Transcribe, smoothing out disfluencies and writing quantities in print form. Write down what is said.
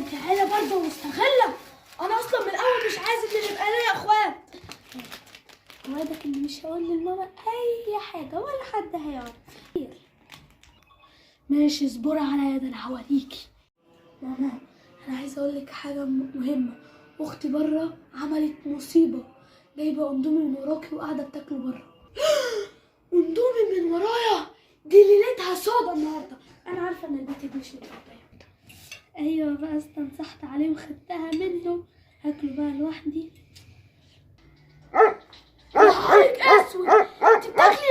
متفاعله برضه ومستغله. انا اصلا من الاول مش عايز ان نبقى ليا اخوات. اوعدك اني مش هقول لماما اي حاجه ولا حد هيعرف. ماشي اصبري عليا، ده انا هوريكي. ماما انا عايزه اقول لك حاجه مهمه. اختي بره عملت مصيبه، جايبه اندومي من وراكي وقاعده بتاكله بره. اندومي من ورايا؟ دي ليلتها سودا النهارده. انا عارفه ان البيت دي مش متربيه. ايوه بقى استنصحت عليه وخدتها منه، هاكله بقى لوحدي. نهارك اسود، انت بتاكلي